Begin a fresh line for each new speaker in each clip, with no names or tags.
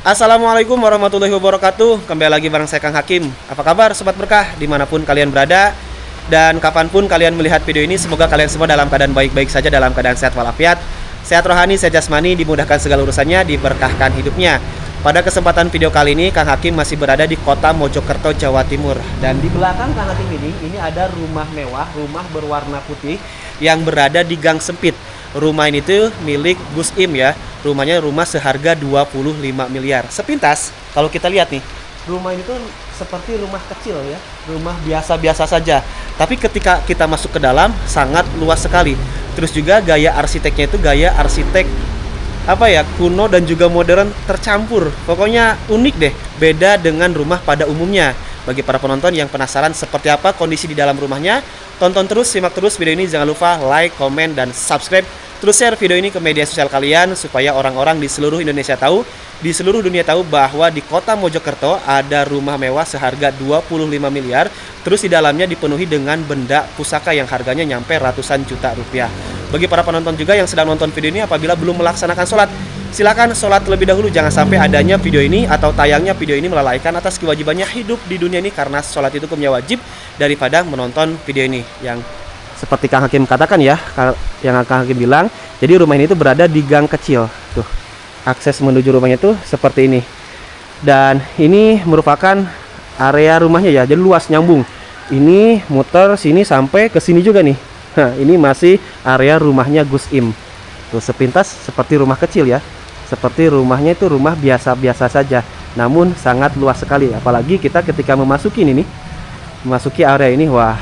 Assalamualaikum warahmatullahi wabarakatuh. Kembali lagi bareng saya Kang Hakim. Apa kabar Sobat Berkah dimanapun kalian berada dan kapanpun kalian melihat video ini, semoga kalian semua dalam keadaan baik-baik saja, dalam keadaan sehat walafiat, sehat rohani, sehat jasmani, dimudahkan segala urusannya, diberkahkan hidupnya. Pada kesempatan video kali ini Kang Hakim masih berada di kota Mojokerto, Jawa Timur. Dan di belakang Kang Hakim ini ada rumah mewah, rumah berwarna putih yang berada di gang sempit. Rumah ini tuh milik Gus Im ya. Rumahnya rumah seharga 25 miliar. Sepintas kalau kita lihat nih, rumah ini tuh seperti rumah kecil ya, rumah biasa-biasa saja. Tapi ketika kita masuk ke dalam sangat luas sekali. Terus juga gaya arsiteknya itu gaya arsitek kuno dan juga modern tercampur. Pokoknya unik deh, beda dengan rumah pada umumnya. Bagi para penonton yang penasaran seperti apa kondisi di dalam rumahnya, tonton terus, simak terus video ini, jangan lupa like, komen, dan subscribe. Terus share video ini ke media sosial kalian supaya orang-orang di seluruh Indonesia tahu, di seluruh dunia tahu bahwa di kota Mojokerto ada rumah mewah seharga 25 miliar. Terus di dalamnya dipenuhi dengan benda pusaka yang harganya nyampe ratusan juta rupiah. Bagi para penonton juga yang sedang nonton video ini, apabila belum melaksanakan sholat, silakan sholat terlebih dahulu. Jangan sampai adanya video ini atau tayangnya video ini melalaikan atas kewajibannya hidup di dunia ini, karena sholat itu hukumnya wajib daripada menonton video ini. Yang seperti Kang Hakim katakan ya, yang Kang Hakim bilang, jadi rumah ini tuh berada di gang kecil. Tuh, akses menuju rumahnya tuh seperti ini. Dan ini merupakan area rumahnya ya, jadi luas nyambung. Ini muter sini sampai ke sini juga nih. Nah, ini masih area rumahnya Gus Im. Tuh, sepintas seperti rumah kecil ya. Seperti rumahnya itu rumah biasa-biasa saja, namun sangat luas sekali. Apalagi kita ketika memasuki ini nih, memasuki area ini, wah,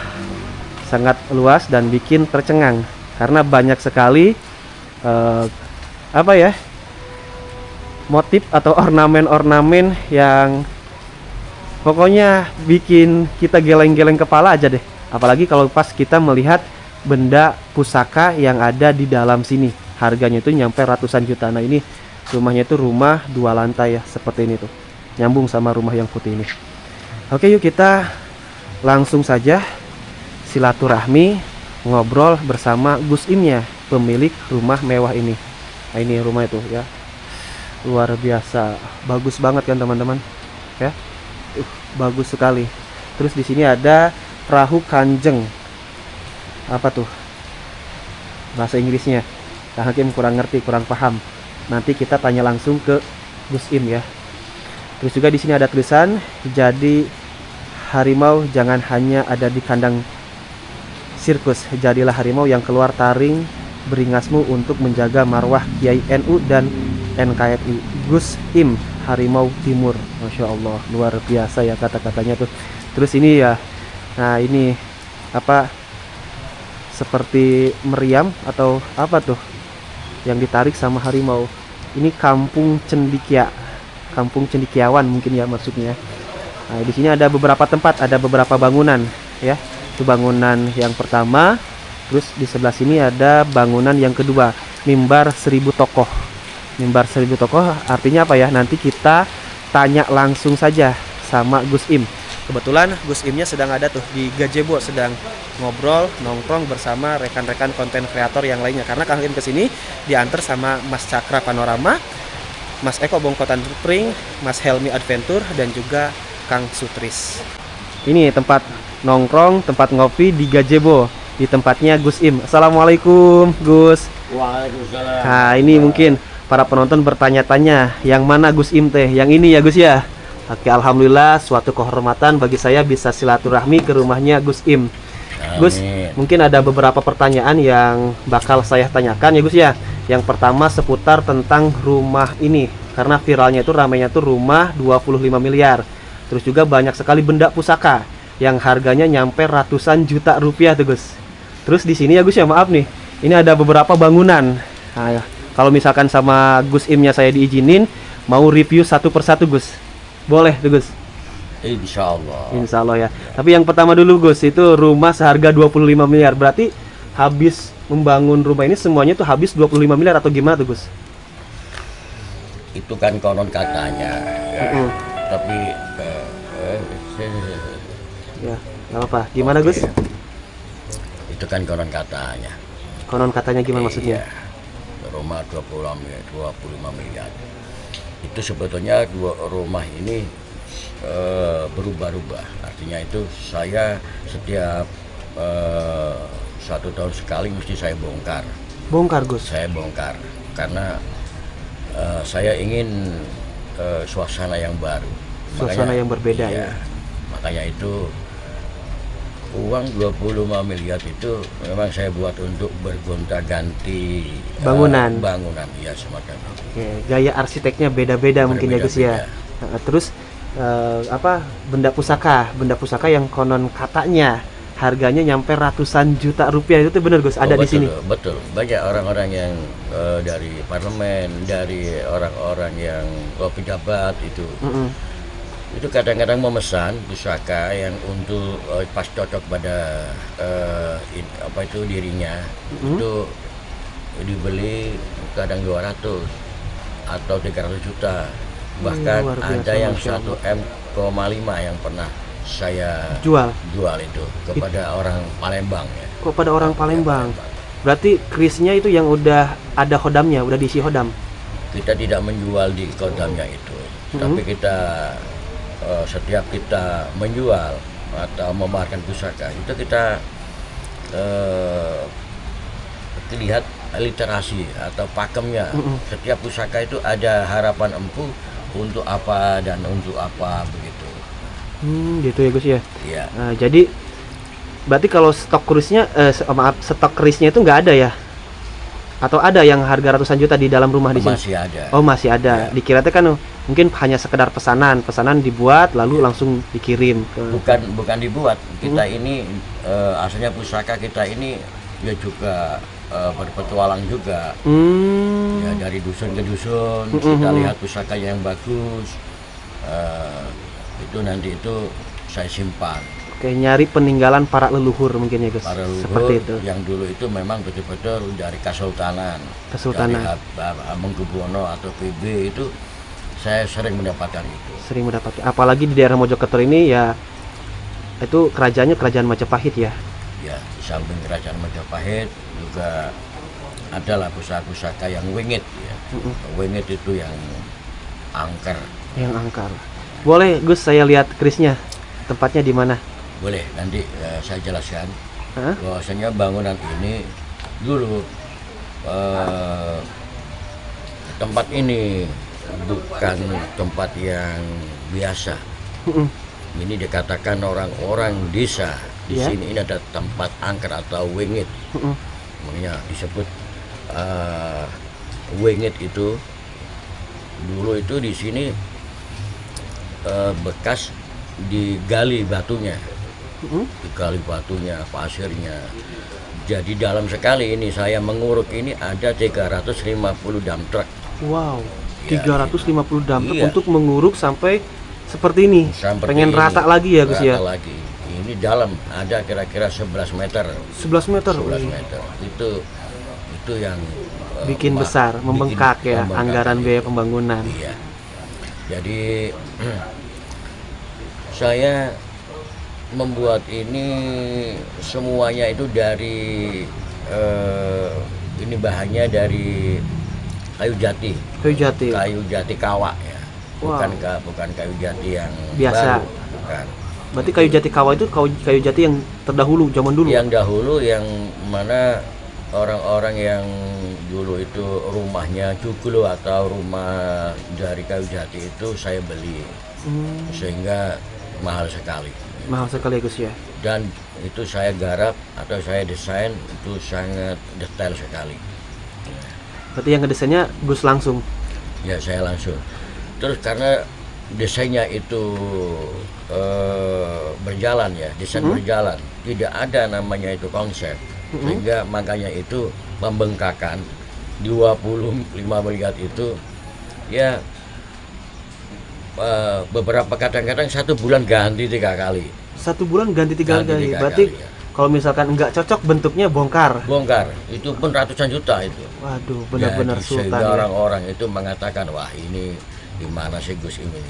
sangat luas dan bikin tercengang karena banyak sekali motif atau ornamen-ornamen yang pokoknya bikin kita geleng-geleng kepala aja deh. Apalagi kalau pas kita melihat benda pusaka yang ada di dalam sini, harganya itu nyampe ratusan juta. Nah, ini rumahnya itu rumah 2 lantai ya, seperti ini tuh, nyambung sama rumah yang putih ini. Oke, yuk kita langsung saja silaturahmi, ngobrol bersama Gus Imnya, pemilik rumah mewah ini. Nah, ini rumah itu ya, luar biasa, bagus banget kan teman-teman ya, bagus sekali. Terus di sini ada perahu kanjeng, apa tuh bahasa Inggrisnya, Kang Hakim kurang ngerti, kurang paham. Nanti kita tanya langsung ke Gus Im ya. Terus juga di sini ada tulisan, jadi harimau jangan hanya ada di kandang sirkus, jadilah harimau yang keluar taring beringasmu untuk menjaga marwah Kiai NU dan NKRI. Gus Im, Harimau Timur. Masya Allah, luar biasa ya kata-katanya tuh. Terus ini ya, nah ini apa, seperti meriam atau apa tuh yang ditarik sama harimau. Ini Kampung Cendikia, Kampung Cendikiawan mungkin ya maksudnya. Nah, di sini ada beberapa tempat, ada beberapa bangunan ya. Itu bangunan yang pertama. Terus di sebelah sini ada bangunan yang kedua, mimbar 1000 tokoh. Mimbar 1000 tokoh artinya apa ya? Nanti kita tanya langsung saja sama Gus Im. Kebetulan Gus Imnya sedang ada tuh di gazebo, sedang ngobrol, nongkrong bersama rekan-rekan konten kreator yang lainnya. Karena Kang Hakim kesini diantar sama Mas Cakra Panorama, Mas Eko Bongkotan Spring, Mas Helmi Adventure, dan juga Kang Sutris. Ini tempat nongkrong, tempat ngopi di gazebo, di tempatnya Gus Im. Assalamualaikum Gus.
Waalaikumsalam.
Nah, ini mungkin para penonton bertanya-tanya, yang mana Gus Im teh? Yang ini ya Gus ya. Oke, alhamdulillah suatu kehormatan bagi saya bisa silaturahmi ke rumahnya Gus Im.
Amin.
Gus, mungkin ada beberapa pertanyaan yang bakal saya tanyakan ya Gus ya. Yang pertama seputar tentang rumah ini, karena viralnya itu, ramainya itu rumah 25 miliar. Terus juga banyak sekali benda pusaka yang harganya nyampe ratusan juta rupiah tuh Gus. Terus di sini ya Gus ya, maaf nih, ini ada beberapa bangunan. Nah, kalau misalkan sama Gus Imnya saya diizinin, mau review satu persatu Gus, boleh tuh Gus?
Insya Allah.
Insya Allah ya. Tapi yang pertama dulu Gus, itu rumah seharga 25 miliar. Berarti habis membangun rumah ini semuanya tuh habis 25 miliar atau gimana tuh Gus?
Itu kan konon katanya ya. Tapi
Ya, nggak apa. Gimana Gus?
itu kan konon katanya.
Konon katanya gimana maksudnya?
Iya. Rumah 25 miliar. itu sebetulnya dua rumah ini berubah-ubah. Artinya itu saya setiap 1 tahun sekali mesti saya bongkar.
Bongkar Gus.
Saya bongkar karena saya ingin suasana yang baru.
Suasana yang berbeda ya.
Makanya itu uang 25 miliar itu memang saya buat untuk bergonta-ganti
Bangunan.
bangunan ya semacam itu.
Oke, gaya arsiteknya beda-beda mungkin ya Gus ya. Terus benda pusaka yang konon katanya harganya nyampe ratusan juta rupiah, itu benar Gus, ada di
Betul,
sini.
betul. Banyak orang-orang yang dari parlemen, dari orang-orang yang pejabat itu. Itu kadang-kadang memesan pusaka yang untuk pas cocok pada dirinya. Itu dibeli kadang 200 atau 300 juta. Bahkan
luar biasa,
ada yang
Masya
1,5 M yang pernah saya
Jual
itu kepada orang Palembang ya.
kok pada orang Palembang. Berarti kerisnya itu yang udah ada hodamnya, udah diisi hodam.
Kita tidak menjual di kodamnya itu, tapi kita setiap kita menjual atau memamerkan pusaka itu kita lihat literasi atau pakemnya. Setiap pusaka itu ada harapan empu untuk apa dan untuk apa begitu.
Gitu ya Gus ya.
Iya.
Nah, jadi berarti kalau stok kerisnya itu nggak ada ya? Atau ada yang harga ratusan juta di dalam rumah di sini?
Masih ada.
Oh, masih ada.
Ya.
Dikira kan mungkin hanya sekedar pesanan dibuat lalu langsung dikirim ke.
Bukan dibuat. Kita ini asalnya pusaka kita ini ya juga berpetualang juga. Ya dari dusun ke dusun kita lihat pusaka yang bagus. Itu nanti itu saya simpan.
Oke, nyari peninggalan para leluhur mungkin ya Gus.
Para leluhur
Seperti itu.
yang dulu itu memang betul-betul dari Kesultanan.
Kesultanan.
Dari Hamengkubuwono atau PB itu saya sering mendapatkan itu.
Sering mendapat. Apalagi di daerah Mojokerto ini ya, itu kerajaannya kerajaan Majapahit ya.
Ya, di samping kerajaan Majapahit juga adalah pusaka-pusaka yang wingit ya. Wingit itu yang angker.
Yang angker. Boleh Gus saya lihat kerisnya. Tempatnya di mana?
Boleh, nanti saya jelaskan.
Hah?
Bahwasanya bangunan ini dulu tempat ini bukan tempat yang biasa. Ini dikatakan orang-orang desa di
Ya.
sini ini ada tempat angker atau wingit. Makanya disebut wingit itu dulu itu di sini bekas digali batunya, pasirnya. Jadi dalam sekali ini saya menguruk ini ada 350 dump truck.
Wow,
Ya,
350 dump truck
iya.
untuk menguruk sampai seperti ini.
Seperti
Pengen
ini.
rata lagi ya Gus ya.
Rata lagi. Ini dalam ada kira-kira 11 meter.
11 meter.
11
Wih.
meter. Itu yang
Bikin
rumah.
besar, membengkak ya
Membengkak.
anggaran biaya pembangunan.
Iya. Jadi saya membuat ini semuanya itu dari ini bahannya dari kayu jati. Kayu jati kawak ya. Bukan kayu jati yang
Biasa.
baru, bukan.
Berarti kayu jati kawah itu kayu jati yang terdahulu zaman dulu.
Yang dahulu yang mana orang-orang yang dulu itu rumahnya joglo atau rumah dari kayu jati itu saya beli. Sehingga mahal sekali.
Mahal sekali Gus ya.
Dan itu saya garap atau saya desain itu sangat detail sekali.
Berarti yang ngedesainnya Gus langsung.
Ya saya langsung. Terus karena desainnya itu berjalan ya, desain berjalan, tidak ada namanya itu konsep, sehingga makanya itu pembengkakan 25 miliar itu ya beberapa kadang-kadang 1 bulan ganti 3 kali.
1 bulan ganti 3
Ganti
kali.
3
Berarti
kali, ya.
kalau misalkan nggak cocok bentuknya bongkar.
Bongkar, itu pun ratusan juta itu.
Waduh, benar-benar
Jadi,
sultan
sehingga
ya.
orang-orang itu mengatakan, wah ini gimana sih Gus ini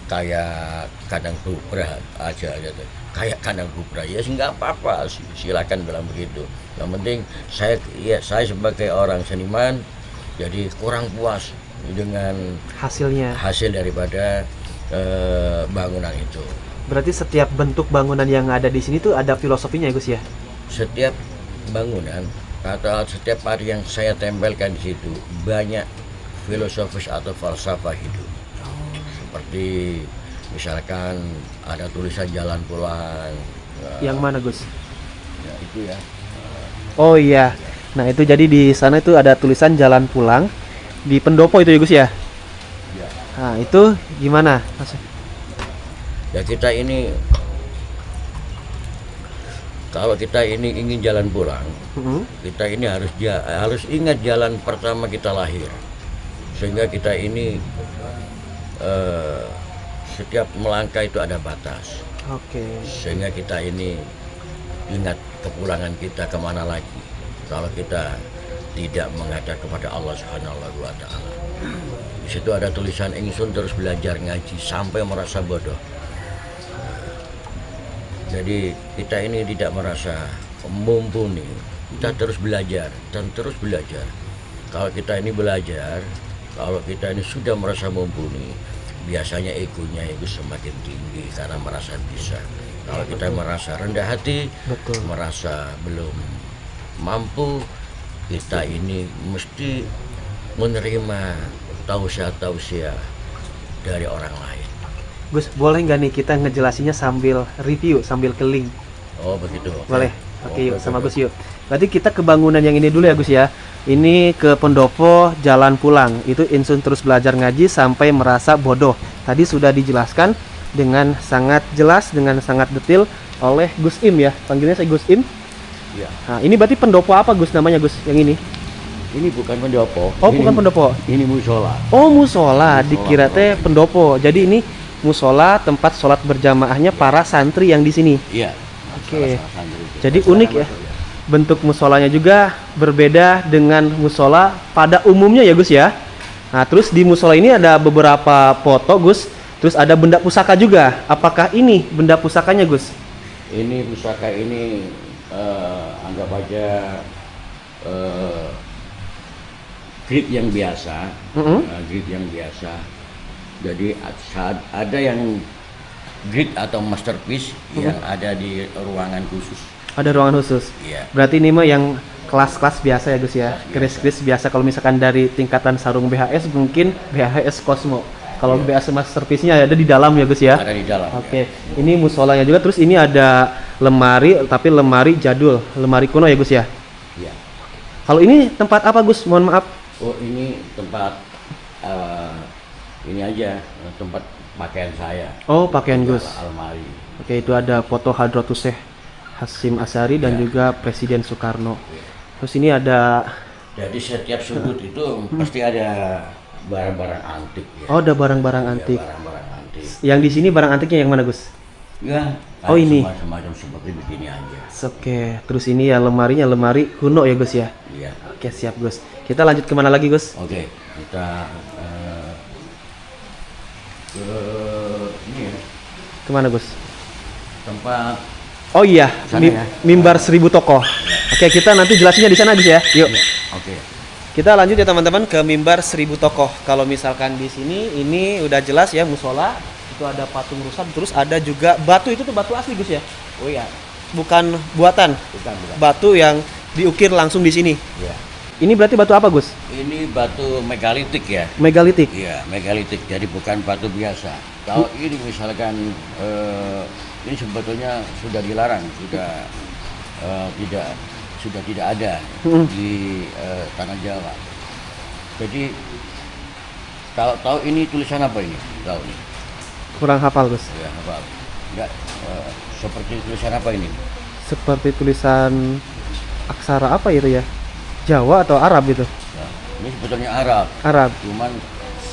kayak kandang kubra aja gitu. Kayak kandang kubra ya sih nggak apa-apa, silakan bilang begitu. Yang penting saya sebagai orang seniman jadi kurang puas dengan
Hasilnya.
hasil daripada bangunan itu.
Berarti setiap bentuk bangunan yang ada di sini tuh ada filosofinya ya Gus ya?
Setiap bangunan atau setiap part yang saya tempelkan di situ banyak filosofis atau falsafah hidup. Seperti misalkan ada tulisan jalan pulang.
Yang mana Gus?
Ya, itu ya.
Oh iya. Nah itu jadi di sana itu ada tulisan jalan pulang di pendopo itu ya Gus ya?
Ya.
Nah itu gimana?
Ya kita ini, kalau kita ini ingin jalan pulang, kita ini harus ingat jalan pertama kita lahir, sehingga kita ini setiap melangkah itu ada batas.
Oke.
Sehingga kita ini ingat kepulangan kita kemana lagi kalau kita tidak menghadap kepada Allah Subhanahu wa Ta'ala. Di situ ada tulisan ingsun terus belajar ngaji sampai merasa bodoh. Jadi kita ini tidak merasa mumpuni, kita terus belajar dan terus belajar. Kalau kita ini belajar, kalau kita ini sudah merasa mumpuni, biasanya egonya itu semakin tinggi karena merasa bisa. Kalau kita merasa rendah hati, merasa belum mampu, kita ini mesti menerima tausiah-tausiah dari orang lain.
Gus, boleh nggak nih kita ngejelasinnya sambil review, sambil keliling?
Oh begitu.
Boleh. Oke, yuk sama Gus yuk. Berarti kita ke bangunan yang ini dulu ya Gus ya. Ini ke pendopo jalan pulang. Itu insun terus belajar ngaji sampai merasa bodoh. Tadi sudah dijelaskan dengan sangat jelas, dengan sangat detail oleh Gus Im ya. Panggilnya saya Gus Im.
Ya.
Nah, ini berarti pendopo apa Gus namanya Gus yang ini?
Ini bukan pendopo.
Oh, bukan pendopo.
Ini musola.
Oh, musola. Dikira teh pendopo. Jadi ini musola tempat sholat berjamaahnya para santri yang di sini.
Iya.
Oke. Jadi unik ya. Bentuk musolanya juga berbeda dengan musola pada umumnya ya Gus ya. Nah, terus di musola ini ada beberapa foto Gus. Terus ada benda pusaka juga. Apakah ini benda pusakanya Gus?
Ini pusaka ini anggap aja grid yang biasa, grid yang biasa. Jadi ada yang grid atau masterpiece yang ada di ruangan khusus.
Ada ruangan khusus.
Iya.
Berarti ini mah yang kelas-kelas biasa ya Gus ya. Keris-keris biasa. Kalau misalkan dari tingkatan sarung BHS mungkin BHS Cosmo. Kalau BHS masterpiece-nya ada di dalam ya Gus ya.
Ada di dalam.
Oke. Ini musolanya juga. Terus ini ada lemari, tapi lemari jadul, lemari kuno ya Gus ya.
Iya.
Kalau ini tempat apa Gus? Mohon maaf.
Oh ini tempat ini aja tempat pakaian saya.
Oh, pakaian Gus.
Almari.
Oke, itu ada foto Hadratus Syekh Hasyim Asy'ari dan juga Presiden Soekarno. Terus ini ada.
Jadi setiap sudut itu pasti ada barang-barang antik ya.
Oh, ada barang-barang antik.
Barang-barang antik.
Yang di sini barang antiknya yang mana Gus?
Ya.
Oh ini.
Semacam seperti begini aja.
Oke. Terus ini ya lemarinya lemari kuno ya Gus ya.
Iya.
Oke, siap Gus. Kita lanjut kemana lagi Gus?
Oke, kita ke ini ya,
Kemana Gus?
tempat
Oh iya,
sana ya.
mimbar 1000 tokoh. Oke, kita nanti jelasinnya di sana Gus ya. Yuk.
Oke.
Kita lanjut ya teman-teman ke mimbar 1000 tokoh. Kalau misalkan di sini ini udah jelas ya musola, itu ada patung rusak, terus ada juga batu, itu tuh batu asli Gus ya.
Oh iya,
Bukan buatan.
bukan.
Batu yang diukir langsung di sini.
Ya.
Ini berarti batu apa Gus?
Ini batu megalitik ya.
Megalitik.
Iya, megalitik. Jadi bukan batu biasa. Kalau ini misalkan ini sebetulnya sudah dilarang, sudah tidak ada di tanah Jawa. Jadi tahu ini tulisan apa ini? Tahu nih?
Kurang hafal Gus.
Ya, apa? Enggak seperti tulisan apa ini?
Seperti tulisan aksara apa itu ya? Jawa atau Arab gitu?
Nah, ini sebetulnya Arab.
Arab.
Cuman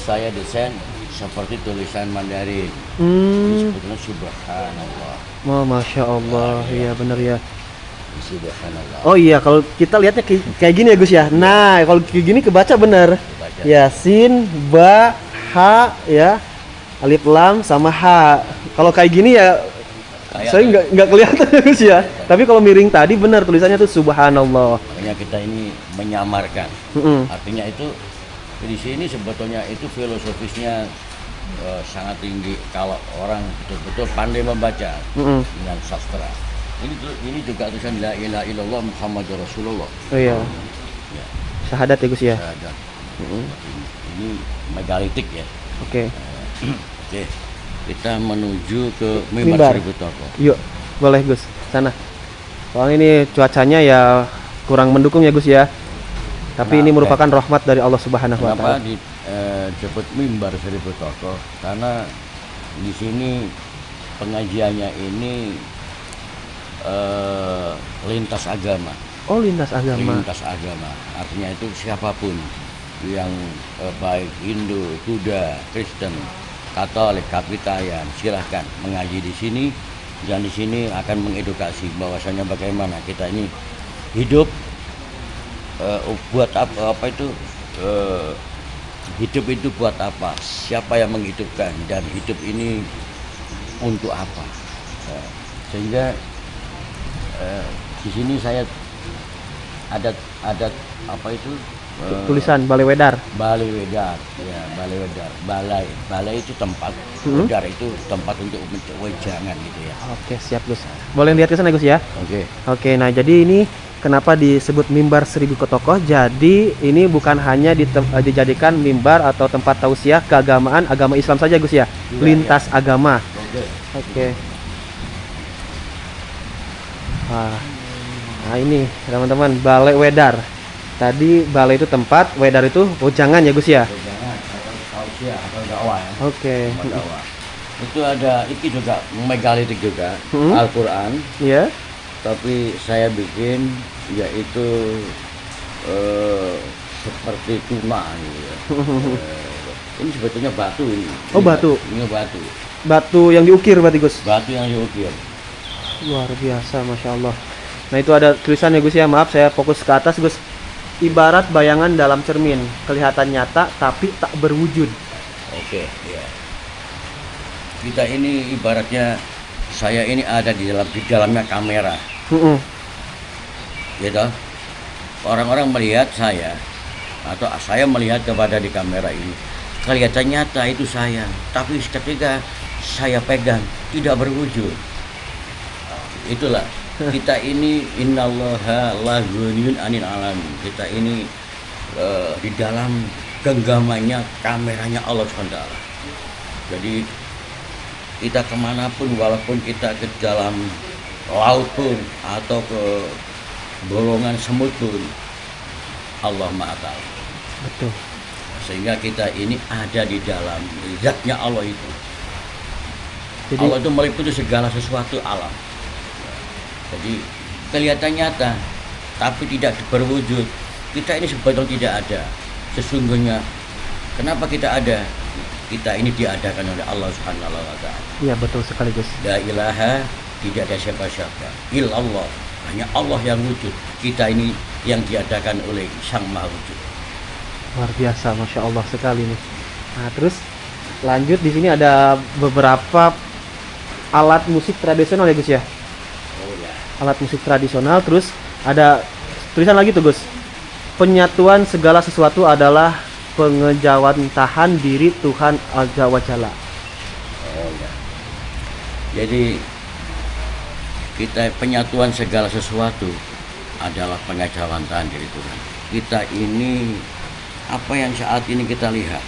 saya desain seperti tulisan Mandarin. Ini sebetulnya Subhanallah.
Oh, Masya Allah. Iya bener ya.
Subhanallah.
Oh iya, kalau kita lihatnya kayak gini ya Gus ya. Nah, kalau kayak gini kebaca bener.
Kebaca.
Ya, sin, ba, ha, ya, alif lam sama ha. Kalau kayak gini ya, saya nggak kelihatan ya Gus ya. Tapi kalau miring tadi benar tulisannya tuh Subhanallah.
Makanya kita ini menyamarkan. Artinya itu Di sini sebetulnya itu filosofisnya sangat tinggi kalau orang betul-betul pandai membaca dengan sastra. Ini juga tulisan La ilaha illallah Muhammadur Rasulullah.
Oh iya.
Ya,
Syahadat ya Gus ya.
syahadat. Ini megalitik ya.
Oke.
Oke, kita menuju ke mimbar
Mimbar.
Seribu Tokoh.
Yuk, boleh Gus. Sana. Soalnya ini cuacanya ya kurang mendukung ya Gus ya. Tapi ini merupakan rahmat dari Allah Subhanahu wa
Kenapa
taala.
disebut mimbar Seribu Tokoh? Karena di sini pengajiannya ini lintas agama.
Oh, lintas agama.
Lintas agama, artinya itu siapapun yang baik Hindu, Buddha, Kristen, Katolik, Kapitayan, silahkan mengaji di sini, dan di sini akan mengedukasi bahwasanya bagaimana kita ini hidup buat apa itu hidup itu buat apa, siapa yang menghidupkan, dan hidup ini untuk apa. Sehingga di sini saya ada apa itu
Tulisan Balai Wedar.
Balai Wedar, ya Balai Wedar. Balai itu tempat, wedar itu tempat untuk wejangan gitu ya.
Oke, siap Gus. Boleh lihat ke sana Gus ya.
Oke.
Oke, nah jadi ini kenapa disebut mimbar Seribu Tokoh? Jadi ini bukan hanya dijadikan mimbar atau tempat tausiah keagamaan agama Islam saja Gus ya. Lintas agama.
Oke.
Oke. Wah. Nah ini teman-teman Balai Wedar. Tadi balai itu tempat, wedar itu wejangan ya Gus ya.
Wejangan atau tausiah atau dakwah ya.
Oke.
Dakwah. Itu ada iki juga megalitik juga, Al-Qur'an.
Iya.
Tapi saya bikin yaitu seperti tuna gitu ya. Ini sebetulnya batu ini.
Oh, batu.
Ini batu.
Batu yang diukir berarti Gus.
Batu yang diukir.
Luar biasa, masya Allah. Nah itu ada tulisan ya Gus ya. Maaf saya fokus ke atas Gus. Ibarat bayangan dalam cermin, kelihatan nyata tapi tak berwujud.
Oke, ya. Kita ini ibaratnya saya ini ada di dalamnya kamera. Gitu. Orang-orang melihat saya atau saya melihat kepada di kamera ini kelihatan nyata itu saya, tapi ketika saya pegang tidak berwujud. Itulah kita ini innallaha la ghaniyun 'anil alamin. Kita ini di dalam genggamannya kameranya Allah SWT. Jadi kita kemanapun, walaupun kita ke dalam laut pun atau ke bolongan semut pun, Allah Maha Tahu.
Betul.
Sehingga kita ini ada di dalam zatnya Allah itu.
Jadi,
Allah itu meliputi segala sesuatu alam. Jadi kelihatan nyata, tapi tidak berwujud. Kita ini sebetulnya tidak ada. Sesungguhnya, kenapa kita ada? Kita ini diadakan oleh Allah Subhanahu wa Ta'ala.
iya betul sekali Gus.
La ilaha, tidak ada siapa-siapa. Illallah, hanya Allah yang wujud. Kita ini yang diadakan oleh Sang Maha Wujud.
Luar biasa, masya Allah sekali nih. Nah terus lanjut di sini ada beberapa alat musik tradisional ya Gus ya.
Oh ya.
Alat musik tradisional, terus ada tulisan lagi tuh Gus. Penyatuan segala sesuatu adalah pengejawantahan diri Tuhan Azza wa Jalla.
Oh ya. Jadi kita penyatuan segala sesuatu adalah pengejawantahan diri Tuhan. Kita ini apa yang saat ini kita lihat.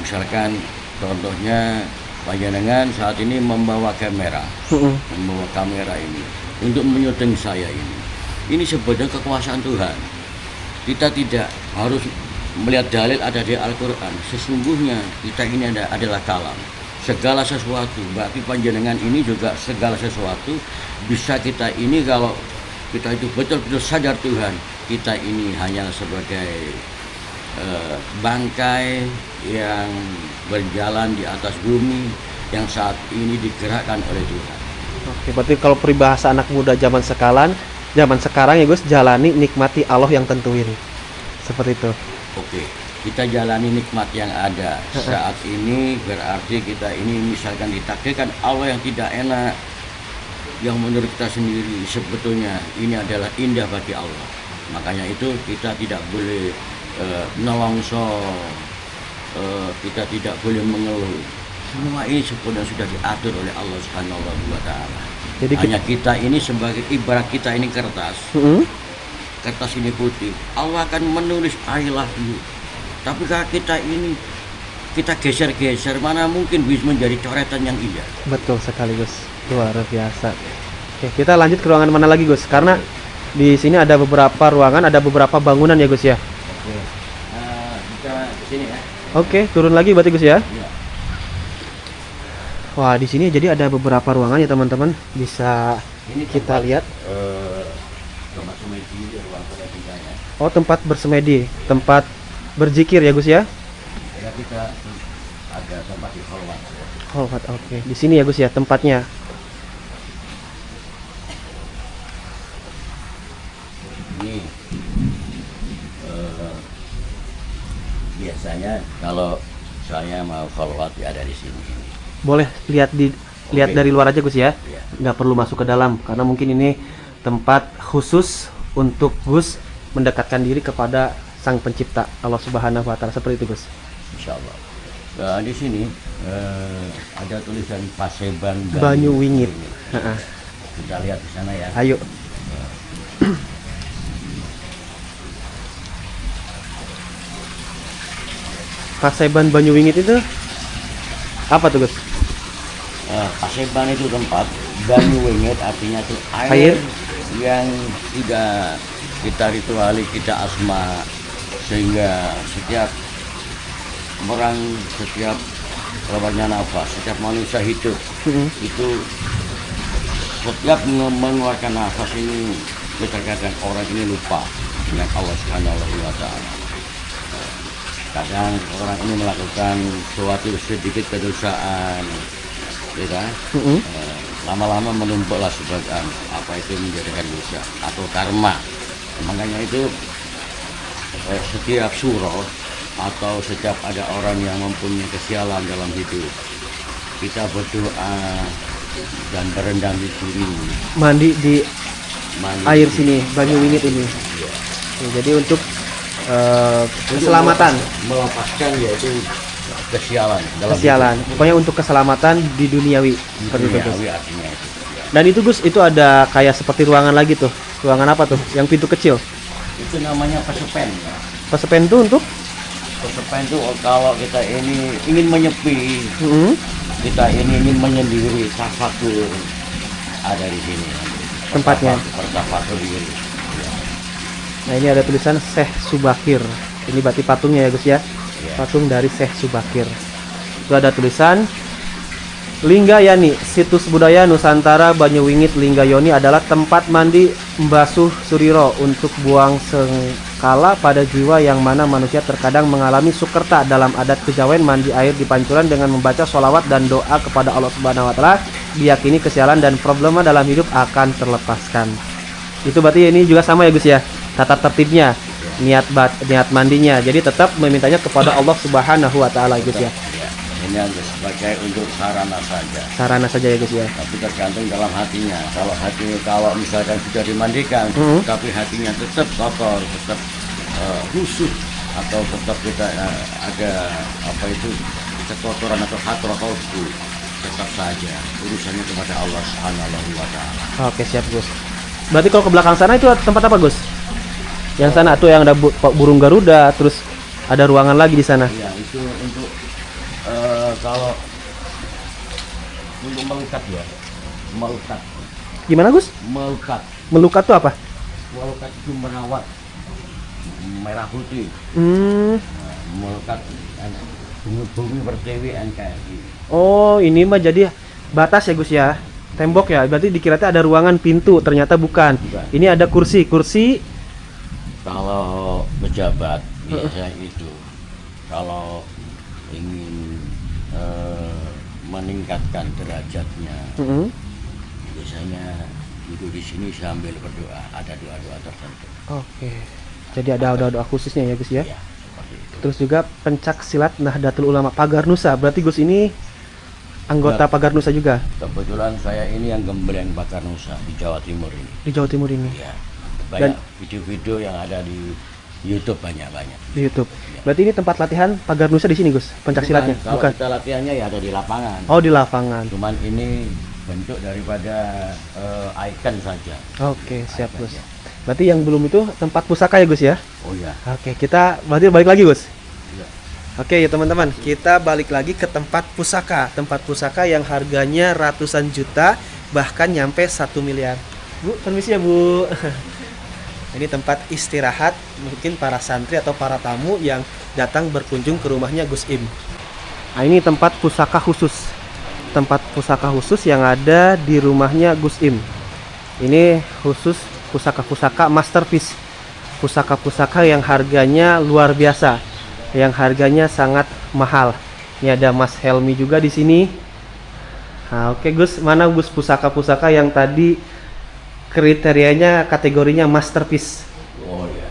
Misalkan contohnya panjenengan saat ini membawa kamera. Membawa kamera ini untuk menyuting saya ini. Ini sebetulnya kekuasaan Tuhan. Kita tidak harus melihat dalil ada di Al-Quran. Sesungguhnya kita ini adalah kalam. Segala sesuatu, berarti panjenengan ini juga segala sesuatu. Bisa kita ini kalau kita itu betul-betul sadar Tuhan, kita ini hanya sebagai bangkai yang berjalan di atas bumi yang saat ini digerakkan oleh Tuhan.
Oke, berarti kalau peribahasa anak muda zaman sekarang ya Gus, jalani nikmati Allah yang tentuin. Seperti itu.
Oke, kita jalani nikmat yang ada saat ini, berarti kita ini misalkan ditakdirkan Allah yang tidak enak, yang menurut kita sendiri sebetulnya ini adalah indah bagi Allah. Makanya itu kita tidak boleh nelongso, kita tidak boleh mengeluh. Semua ini sebenarnya sudah diatur oleh Allah Subhanahu wa Ta'ala.
Jadi
Hanya kita ini sebagai ibarat kita ini kertas.
Mm-mm.
Kertas ini putih. Allah akan menulis I love you. Tapi kalau kita ini kita geser-geser, mana mungkin bisa menjadi coretan yang indah.
Betul sekali Gus, luar biasa. Oke, kita lanjut ke ruangan mana lagi Gus? Karena di sini ada beberapa ruangan, ada beberapa bangunan ya Gus ya.
Oke. Kita ke sini ya.
Oke, turun lagi berarti Gus ya.
Iya.
Wah, di sini jadi ada beberapa ruangan ya teman-teman. Bisa
Ini
kita lihat.
Tempat semedi, ruang pendidikannya.
Oh, tempat bersemedi, tempat berzikir ya Gus ya.
Ya kita ada tempat di kholwat.
Oh, oke. Di sini ya Gus ya tempatnya.
Ini biasanya kalau saya mau kholwat ya ada di sini.
Boleh lihat
Oke.
dari luar aja Gus ya.
Iya.
Nggak perlu masuk ke dalam karena mungkin ini tempat khusus untuk Gus mendekatkan diri kepada Sang Pencipta Allah Subhanahu wa Ta'ala, seperti itu Gus.
Insya Allah. Di sini ada tulisan Paseban
Banyu Wingit. Ha-ha.
Kita lihat di sana ya.
Ayo. Paseban Banyu Wingit itu apa tuh Gus?
Paseban itu tempat, Banyu Wingit artinya itu
Air.
air yang tidak kita rituali, kita asma, sehingga setiap orang, setiap keluarnya nafas, setiap manusia hidup itu setiap mengeluarkan nafas ini terkadang orang ini lupa dengan Allah Subhanahu wa Ta'ala. Kadang orang ini melakukan suatu sedikit kedosaan, ya kan? Lama-lama menumpuklah sebagian apa itu menjadikan dosa atau karma. Makanya itu setiap surah atau setiap ada orang yang mempunyai kesialan dalam hidup, kita berdoa dan berendam diri
Mandi di
mandi
air sini, Banyu Wingit ini.
Ya.
Ya, jadi untuk keselamatan,
melepaskan yaitu kesialan dalam
kesialan. Pokoknya untuk keselamatan di duniawi. Seperti itu Gus.
duniawi artinya itu. Ya.
Dan itu Gus, itu ada kayak seperti ruangan lagi tuh. Ruangan apa tuh? Yang pintu kecil.
Itu namanya pesepen. Ya.
Pesepen itu untuk
Pesepen itu kalau kita ini ingin menyepi,
Mm-mm.
kita ini ingin menyendiri, tafakur ada di sini.
Tempatnya.
Bertafakur diri. Ya.
Nah, ini ada tulisan Syekh Subakir. Ini berarti patungnya ya Gus ya.
Ya.
Patung dari Syekh Subakir. Itu ada tulisan Linggayani, situs budaya Nusantara Banyuwingit Linggayoni adalah tempat mandi Mbasuh Suriro untuk buang sengkala pada jiwa yang mana manusia terkadang mengalami sukerta. Dalam adat kejawen, mandi air di pancuran dengan membaca sholawat dan doa kepada Allah Subhanahu wa Ta'ala, diyakini kesialan dan problema dalam hidup akan terlepaskan. Itu berarti ini juga sama ya Gus ya, tata tertibnya, niat mandinya. Jadi tetap memintanya kepada Allah Subhanahu wa Ta'ala Gus ya.
Ya. Ini hanya sebagai untuk sarana saja.
Sarana saja ya Gus ya.
Tapi tergantung dalam hatinya. Kalau misalkan sudah dimandikan, tapi hatinya tetap kotor, tetap khusyuk, atau tetap kita ada apa itu kekotoran atau hatrah qalbu, tetap saja urusannya kepada Allah Subhanahu wa Ta'ala.
Oke, siap Gus. Berarti kalau ke belakang sana itu tempat apa Gus? Yang sana tuh yang ada burung Garuda, terus ada ruangan lagi di sana.
Iya, itu untuk kalau untuk melukat ya, melukat,
Gimana Gus?
melukat,
Melukat tuh apa?
melukat itu merawat merah putih, melukat bumi pertiwi NKRI.
Oh, ini mah jadi batas ya Gus ya. Tembok ya. Berarti dikira ada ruangan pintu, ternyata bukan.
Bukan.
Ini ada kursi.
Kalau pejabat biasanya itu kalau ingin meningkatkan derajatnya, biasanya duduk di sini sambil berdoa, ada doa-doa tertentu.
Oke. Jadi ada doa-doa khususnya ya Gus ya.
Ya, seperti itu.
Terus juga pencak silat Nahdlatul Ulama Pagar Nusa. Berarti Gus ini anggota Pagar Nusa juga
Kebetulan saya ini yang gembleng Pagar Nusa di Jawa Timur ini.
di Jawa Timur ini.
Ya, banyak video-video yang ada di YouTube banyak-banyak.
Di YouTube. Berarti ini tempat latihan pagar nusa di sini, Gus. Pencak silatnya.
Kalau kita latihannya ya ada di lapangan.
Oh, di lapangan.
Cuman ini bentuk daripada icon saja.
Oke, siap, Gus. Berarti yang belum itu tempat pusaka ya, Gus ya?
Oh ya.
Oke, kita berarti balik lagi, Gus.
Iya.
Oke ya teman-teman, kita balik lagi ke tempat pusaka yang harganya ratusan juta, bahkan nyampe 1 miliar. Bu, permisi ya Bu. Ini tempat istirahat mungkin para santri atau para tamu yang datang berkunjung ke rumahnya Gus Im. Nah, ini tempat pusaka khusus. Tempat pusaka khusus yang ada di rumahnya Gus Im. Ini khusus pusaka-pusaka masterpiece. Pusaka-pusaka yang harganya luar biasa, yang harganya sangat mahal. Ini ada Mas Helmi juga di sini. Nah, oke Gus, mana Gus pusaka-pusaka yang tadi kriterianya kategorinya masterpiece?
Oh ya,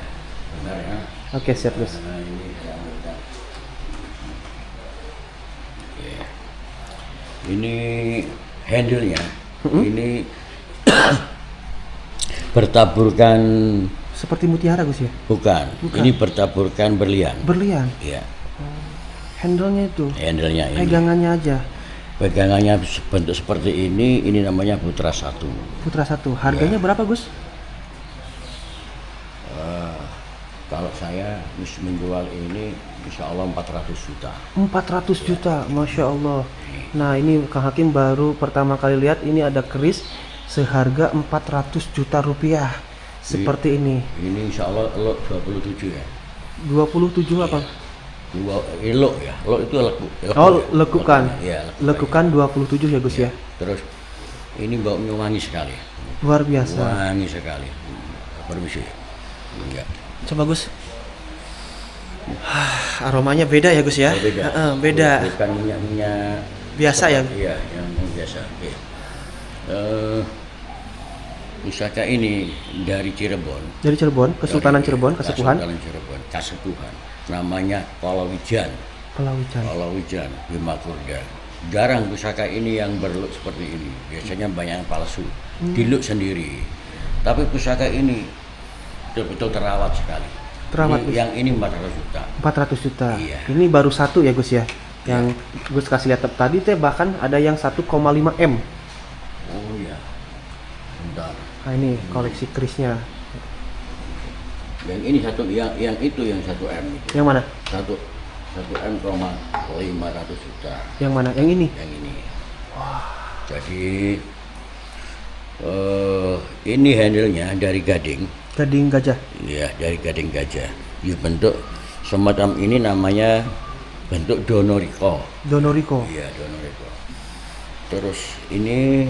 benar ya.
Oke, siap Gus.
Nah, ini yang benar. Oke. Ini handle-nya. Ini bertaburkan.
Seperti mutiara Gus ya?
Bukan. Ini bertaburkan berlian.
Berlian.
Iya.
Handle-nya itu.
Handle-nya ini.
Pegangannya aja.
Pegangannya bentuk seperti ini namanya Putra 1.
Putra 1. Harganya berapa Gus?
Kalau saya menjual ini insya Allah 400 juta.
400 juta, Masya Allah. Nah ini Kang Hakim baru pertama kali lihat ini ada keris seharga 400 juta rupiah. Seperti ini.
Ini insya Allah elok 27 ya.
27 apa?
Elok ya. Elok itu leku.
Oh, lekukan.
Ya,
lekukan 27 ya Gus ya.
Terus ini baunya wangi sekali.
Luar biasa.
Wangi sekali. Permisi. Enggak.
Coba Gus. Aromanya beda ya Gus ya?
Oh, beda.
Beda.
Bukan minyak-minyak
Biasa ya?
Iya, yang biasa. Oke. Pusaka ini dari Cirebon.
Dari Cirebon, Kesultanan Cirebon, Kasepuhan.
Kesultanan Cirebon, Kasepuhan. Namanya Palawijan. Palawijan, Bima Kurda. Jarang pusaka ini yang berlook seperti ini. Biasanya banyak yang palsu. Diluk sendiri. Tapi pusaka ini betul-betul terawat sekali.
Terawat.
Yang ini 400 juta.
400 juta.
Iya.
Ini baru satu ya Gus ya. Yang Gus kasih lihat tadi teh bahkan ada yang 1,5 M.
Oh iya. Bentar.
Nah ini koleksi kerisnya.
Yang ini yang itu yang 1 M itu.
Yang mana?
1 M, 500 juta.
Yang mana? Yang ini.
Yang ini. Jadi ini handle-nya dari gading.
Gading gajah.
Iya, dari gading gajah. Ini bentuk semacam ini namanya bentuk Donoriko.
Donoriko.
Iya, Donoriko. Terus ini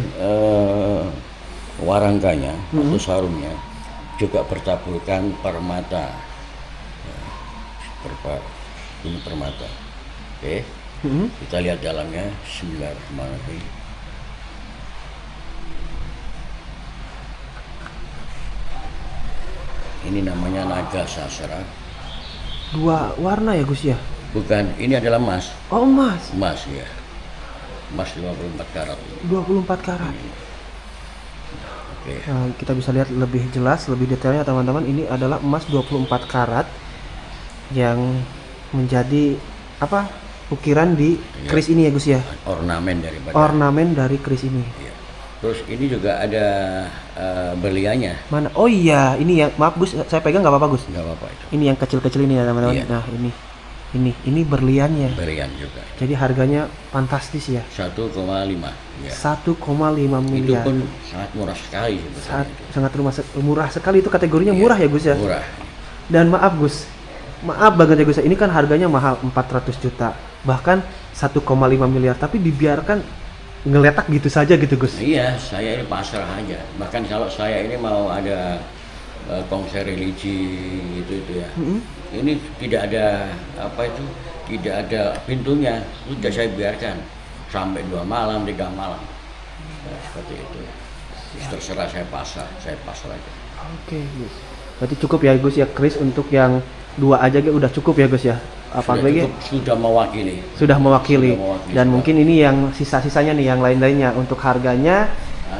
warangkanya atau sarungnya juga bertaburkan permata. Ini permata. Oke. Kita lihat dalamnya. Bismillahirrahmanirrahim. Ini namanya naga sasra.
2 warna ya Gus ya?
Bukan, ini adalah emas.
Oh emas.
Emas ya. Emas 24 karat.
24 karat.
Oke.
Nah, kita bisa lihat lebih jelas, lebih detailnya teman-teman. Ini adalah emas 24 karat yang menjadi apa? Ukiran di keris ini ya Gus ya?
Ornamen daripada.
Ornamen dari keris ini.
Iya. Terus ini juga ada berliannya.
Mana? Oh iya, ini ya. Maaf Gus, saya pegang nggak apa-apa Gus.
Nggak apa-apa itu.
Ini yang kecil-kecil ini ya teman-teman.
Iya.
Nah ini berliannya.
Berlian juga.
Jadi harganya fantastis ya.
1,5. Ya.
1,5
Itu
miliar.
pun sangat murah sekali sebetulnya itu.
Sangat murah sekali itu kategorinya
Iya,
murah ya Gus ya.
Murah.
Dan maaf Gus, maaf banget ya Gus. Ini kan harganya mahal 400 juta, bahkan 1,5 miliar. Tapi dibiarkan ngeletak gitu saja gitu Gus.
Iya, saya ini pasrah aja. Bahkan kalau saya ini mau ada konser religi itu ya. Ini tidak ada tidak ada pintunya. Sudah saya biarkan sampai 2 malam, 3 malam. Nah, seperti itu. Terserah saya pasrah aja.
Oke, Gus. Berarti cukup ya Gus ya keris untuk yang 2 aja udah cukup ya Gus ya. Apalagi
sudah mewakili.
Sudah mewakili. Dan
sudah.
mungkin ini yang sisa-sisanya nih yang lain-lainnya untuk harganya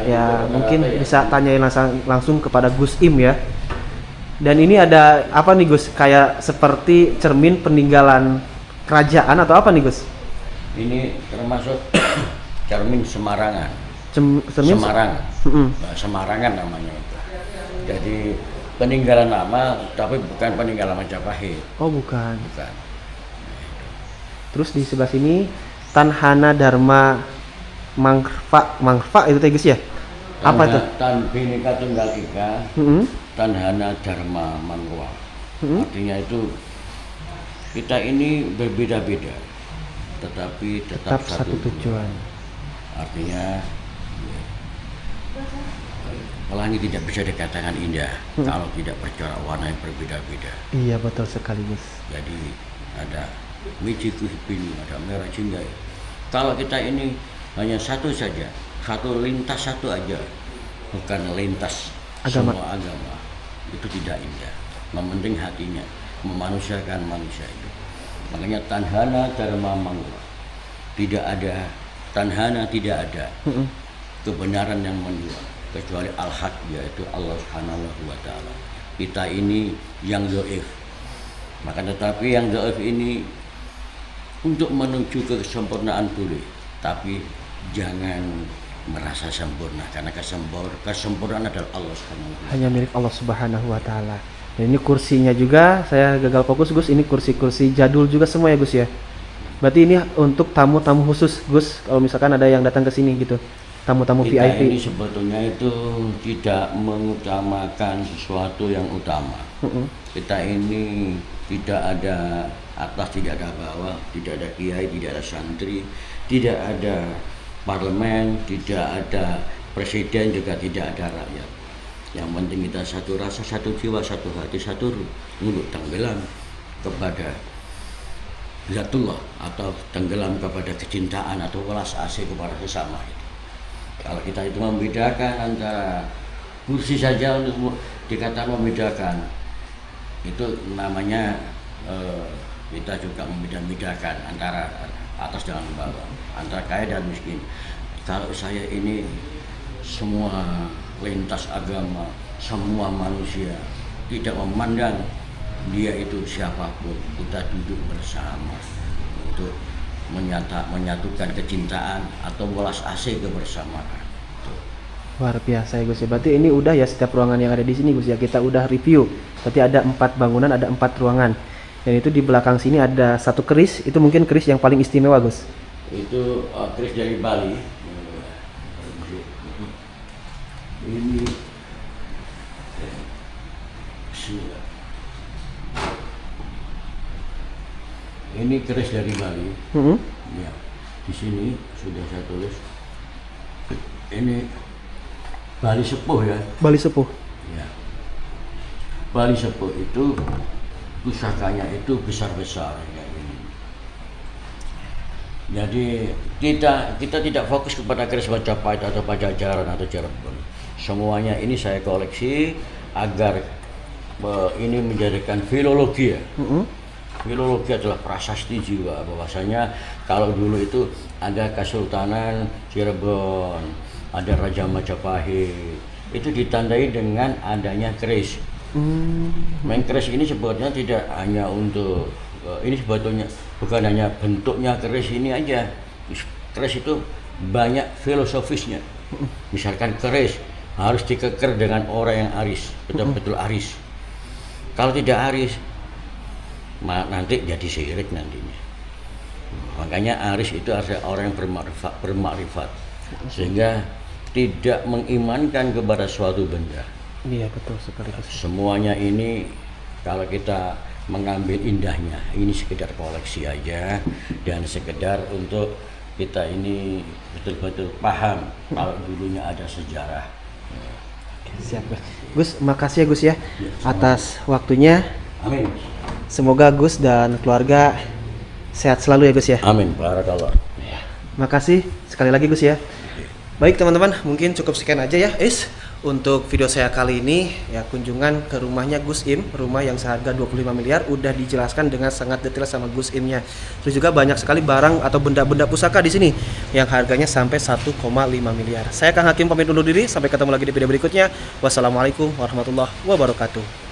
ya mungkin bisa tanyain langsung kepada Gus Im ya. Dan ini ada apa nih Gus? Kayak seperti cermin peninggalan kerajaan atau apa nih Gus?
Ini termasuk cermin Semarangan.
Cermin
Semarang.
Mm-mm.
Nah, Semarangan namanya itu. Jadi peninggalan lama, tapi bukan peninggalan Majapahit.
Oh bukan.
Bukan.
Terus di sebelah sini Tanhana Dharma Mangfa itu teh Gus ya? Apa tuh?
Tan Bhinneka Tunggal Ika,
Mm-mm.
Tanhana Dharma Mangwa.
Mm-mm.
Artinya itu kita ini berbeda-beda, tetapi
Tetap satu tujuan.
Artinya pelangi tidak bisa dikatakan indah kalau tidak bercorak warna yang berbeda-beda.
Iya betul sekali Gus.
Jadi ada Michiku Hipinu, ada merah jingga. Kalau kita ini hanya satu saja, satu lintas satu aja, bukan lintas
Agama.
semua agama, itu tidak indah. Yang penting hatinya, memanusiakan manusia itu. Makanya Tanhana Dharma Mangwa. Tidak ada Tanhana, tidak ada
Mm-mm.
kebenaran yang menjual kecuali al-haq, yaitu Allah Subhanahu wa taala. Kita ini yang dhaif. Maka tetapi yang dhaif ini untuk menuju ke kesempurnaan boleh, tapi jangan merasa sempurna, karena kesempurnaan adalah Allah Subhanahu wa taala.
Hanya milik Allah Subhanahu wa taala. Dan ini kursinya juga saya gagal fokus Gus, ini kursi-kursi jadul juga semua ya Gus ya. Berarti ini untuk tamu-tamu khusus Gus, kalau misalkan ada yang datang ke sini gitu. Tamu-tamu
Kita
VIP.
ini sebetulnya itu tidak mengutamakan sesuatu yang utama.
Mm-mm.
Kita ini tidak ada atas, tidak ada bawah, tidak ada kiai, tidak ada santri, tidak ada parlemen, tidak ada presiden, juga tidak ada rakyat. Yang penting kita satu rasa, satu jiwa, satu hati, satu ruh, untuk tenggelam kepada zatullah, atau tenggelam kepada kecintaan atau welas asih kepada sesama. Kalau kita itu membedakan antara kursi saja untuk dikatakan membedakan, itu namanya kita juga membedakan antara atas dengan bawah, antara kaya dan miskin. Kalau saya ini semua lintas agama, semua manusia, tidak memandang dia itu siapapun, kita duduk bersama untuk menyatukan kecintaan atau welas asih kebersamaan.
Luar biasa ya Gus ya. Berarti ini udah ya setiap ruangan yang ada di sini Gus ya. Kita udah review. Berarti ada 4 bangunan, ada 4 ruangan. Dan itu di belakang sini ada satu keris. Itu mungkin keris yang paling istimewa Gus.
Itu keris dari Bali. Ini ini keris dari Bali.
Mm-hmm.
Ya, di sini sudah saya tulis. Ini Bali Sepuh ya.
Bali Sepuh.
Ya. Bali Sepuh itu pusakanya itu besar-besar kayak ini. Jadi kita tidak fokus kepada keris Majapahit atau Pajajaran atau Cirebon. Semuanya ini saya koleksi agar ini menjadikan filologi ya.
Mm-hmm.
Filologi adalah prasasti jiwa, bahwasanya kalau dulu itu ada Kesultanan Cirebon, ada Raja Majapahit, itu ditandai dengan adanya keris. Main keris ini sebetulnya tidak hanya untuk ini, sebetulnya bukan hanya bentuknya keris ini aja. Keris itu banyak filosofisnya. Misalkan keris harus dikeker dengan orang yang aris, betul-betul aris. Kalau tidak aris, nanti jadi syirik nantinya. Makanya aris itu adalah orang yang bermakrifat, sehingga tidak mengimankan kepada suatu benda.
Iya betul sekali Gus.
Semuanya ini kalau kita mengambil indahnya, ini sekedar koleksi aja dan sekedar untuk kita ini betul-betul paham kalau dulunya ada sejarah.
Siap Gus. Gus, makasih ya Gus ya atas waktunya.
Amin.
Semoga Gus dan keluarga sehat selalu ya Gus ya.
Amin. Barakallah.
Makasih sekali lagi Gus ya. Baik teman-teman, mungkin cukup sekian aja ya untuk video saya kali ini ya, kunjungan ke rumahnya Gus Im, rumah yang seharga 25 miliar udah dijelaskan dengan sangat detail sama Gus Imnya. Terus juga banyak sekali barang atau benda-benda pusaka di sini yang harganya sampai 1,5 miliar. Saya Kang Hakim pamit undur diri, sampai ketemu lagi di video berikutnya. Wassalamualaikum warahmatullahi wabarakatuh.